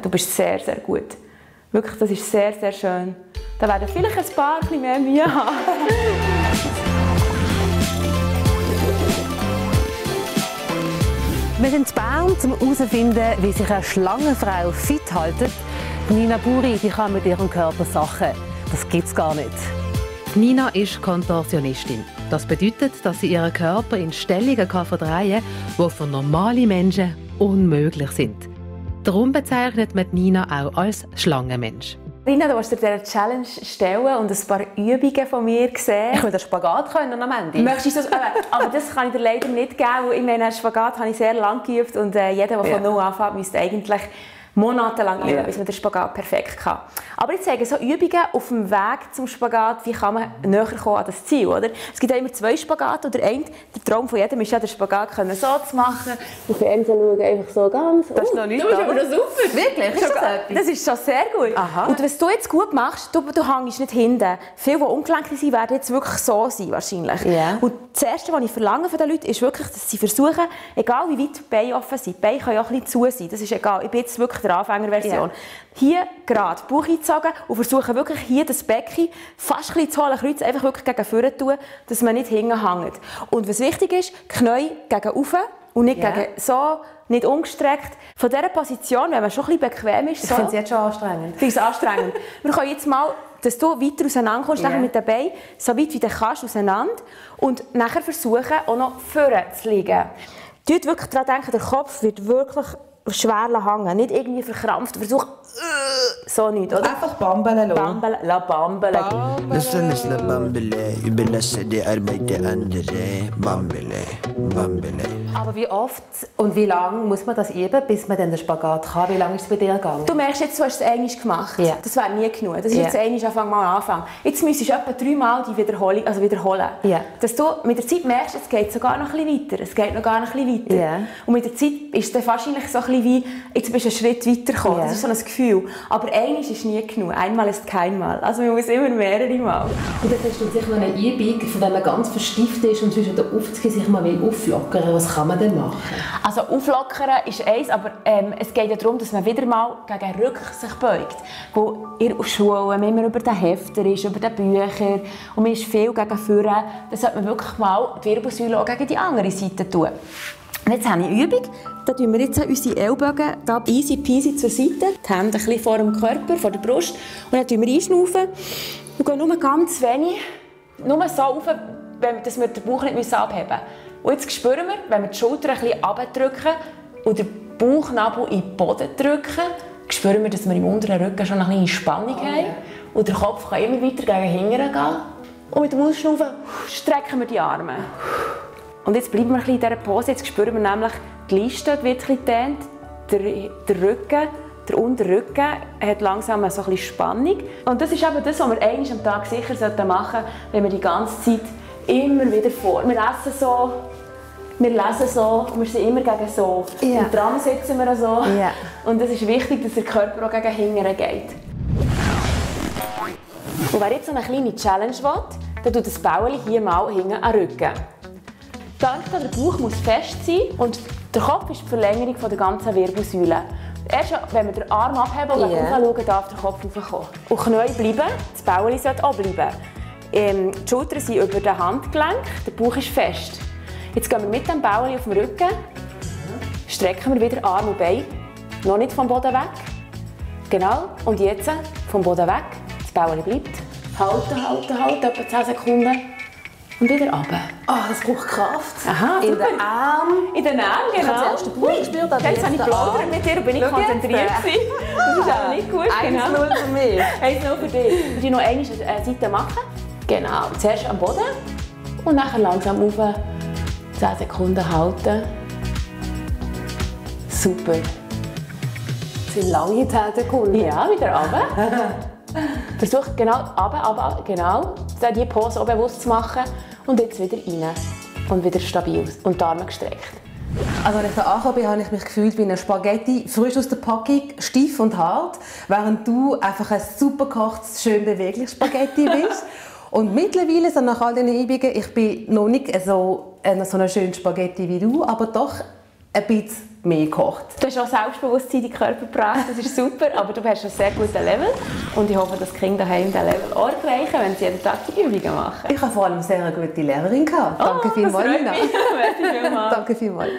Du bist sehr, sehr gut. Wirklich, das ist sehr, sehr schön. Da werden vielleicht ein paar bisschen mehr Mühe haben. Wir sind in Bern, um herauszufinden, wie sich eine Schlangenfrau fit hält. Nina Buri, die kann mit ihrem Körper Sachen. Das gibt's gar nicht. Nina ist Kontorsionistin. Das bedeutet, dass sie ihren Körper in Stellungen verdrehen kann, die für normale Menschen unmöglich sind. Darum bezeichnet man Nina auch als Schlangenmensch. Rina, du hast dir diese Challenge stellen und ein paar Übungen von mir gesehen. Ich will den Spagat können am Ende. Möchtest du das? Aber das kann ich dir leider nicht geben, weil in meinem Spagat habe ich sehr lange geübt und jeder, der von null anfängt, müsste eigentlich monatelang üben, bis man den Spagat perfekt kann. Aber ich zeige so Übungen auf dem Weg zum Spagat, wie kann man näher kommen an das Ziel, oder? Es gibt ja immer 2 Spagate oder der Traum von jedem ist ja, den Spagat so zu machen, auf den Fernsehen schauen, einfach so ganz. Das ist noch nicht. Du bist aber super. Wirklich? Ist das ist schon sehr gut. Aha. Und was du jetzt gut machst, du hängst nicht hinten. Viele, die ungelenkt sind, werden jetzt wirklich so sein, wahrscheinlich. Yeah. Und das Erste, was ich verlange von den Leuten, ist wirklich, dass sie versuchen, egal wie weit die Beine offen sind, die Beine können auch ein bisschen zu sein, das ist egal. Ich bin jetzt wirklich der Anfängerversion. Yeah. Hier gerade Bauch eingezogen und versuchen wirklich hier das Becken fast ein bisschen zu holen, Kreuz einfach wirklich gegen vorne tun, dass man nicht hinten hängt. Und was wichtig ist, Knie gegen oben und nicht gegen so, nicht umgestreckt. Von dieser Position, wenn man schon ein bisschen bequem ist, ich finde es jetzt schon anstrengend. Ich finde es anstrengend. Wir können jetzt mal, dass du weiter auseinander kommst, mit den Beinen, so weit wie du kannst, auseinander und nachher versuchen, auch noch vorne zu liegen. Denkt wirklich daran denken, der Kopf wird wirklich schwer hängen, nicht irgendwie verkrampft. Versuch so nicht, oder? Einfach bambeln lassen. Bambeln. Listen, bambele, überlasse die Arbeit der anderen. Bambele. Aber wie oft und wie lange muss man das üben, bis man dann den Spagat kann? Wie lange ist es bei dir gegangen? Du merkst jetzt, du hast es einmal gemacht. Ja. Das wäre nie genug. Das ist jetzt einmal anfangen. Jetzt müsstest du etwa 3 Mal die wiederholen. Ja. Dass du mit der Zeit merkst, es geht sogar noch ein bisschen weiter. Es geht noch gar noch ein bisschen weiter. Ja. Und mit der Zeit ist es wahrscheinlich so ein bisschen wie, jetzt bist du einen Schritt weitergekommen. Ja. Das ist so ein Gefühl. Aber einmal ist nie genug. Einmal ist kein Mal. Also man muss immer mehrere Mal. Und dann hast du sicher noch eine Übung, von der man ganz verstieft ist und sonst wieder aufzugehen, sich mal auflockern. Was kann man denn machen? Also auflockern ist eins, aber es geht ja darum, dass man wieder mal gegen den Rücken sich beugt. Wo in der Schule man immer über den Hefter ist, über den Bücher und man ist viel gegen vorne, dann sollte man wirklich mal die Wirbelsäule auch gegen die andere Seite tun. Und jetzt habe ich eine Übung. Da tun wir jetzt unsere Ellbogen da easy peasy zur Seite, die Hände ein bisschen vor dem Körper, vor der Brust. Und dann tun wir einschnaufen und gehen nur ganz wenig, nur so rauf, dass wir den Bauch nicht abheben müssen. Und jetzt spüren wir, wenn wir die Schulter ein bisschen runterdrücken und den Bauchnabel in den Boden drücken, spüren wir, dass wir im unteren Rücken schon eine kleine Spannung haben. Und der Kopf kann immer weiter gegen hinten gehen. Und mit dem Ausschnaufen strecken wir die Arme. Und jetzt bleiben wir ein bisschen in dieser Pose. Jetzt spüren wir nämlich, die Leiste wird ein bisschen gedehnt, der Rücken, der Unterrücken hat langsam so ein bisschen Spannung. Und das ist eben das, was wir einmal am Tag sicher machen sollten, wenn wir die ganze Zeit immer wieder vor. Wir essen so, wir lesen so und wir sind immer gegen so. Ja. Und dran sitzen wir so. Ja. Und es ist wichtig, dass der Körper auch gegen hinten geht. Und wer jetzt so eine kleine Challenge will, dann tut das Bäuerchen hier mal hinten an den Rücken. Der Bauch muss fest sein und der Kopf ist die Verlängerung der ganzen Wirbelsäule. Erst wenn wir den Arm abheben und hochschauen, darf der Kopf hochkommen. Und Knie bleiben, das Bäuerchen sollte auch bleiben. Die Schultern sind über den Handgelenk, der Bauch ist fest. Jetzt gehen wir mit dem Bäuerchen auf dem Rücken, strecken wir wieder Arm und Bein, noch nicht vom Boden weg. Genau, und jetzt vom Boden weg, das Bäuerchen bleibt. Halten, etwa 10 Sekunden. Und wieder runter. Das braucht Kraft. Aha, in super. den Armen. In den Armen, genau. Ich habe zuerst den Bauch gespürt, aber jetzt habe ich plaudert mit dir und bin nicht konzentriert. Das ist auch nicht gut. 1-0 für mich. 1-0 für dich. Wir noch eine Seite machen. Genau. Zuerst am Boden und dann langsam rauf. 10 Sekunden halten. Super. Das sind lange 10 Sekunden. Ja, wieder runter. Versuch genau runter, genau. Diese Pose auch bewusst zu machen. Und jetzt wieder rein. Und wieder stabil. Und die Arme gestreckt. Also als ich da angekommen bin, habe ich mich gefühlt wie eine Spaghetti, frisch aus der Packung, steif und hart, während du einfach ein super gekochtes, schön bewegliches Spaghetti bist. Und mittlerweile, so nach all diesen Übungen, ich bin noch nicht so eine schöne Spaghetti wie du, aber doch ein bisschen mehr gekocht. Du hast auch Selbstbewusstsein in den Körper gebracht, das ist super, aber du hast einen sehr guten Level und ich hoffe, dass die Kinder daheim diesen Level auch erreichen, wenn sie jeden Tag die Übungen machen. Ich habe vor allem eine sehr gute Lehrerin gehabt. Danke vielmals, Nina. Merci vielmals. Danke vielmals.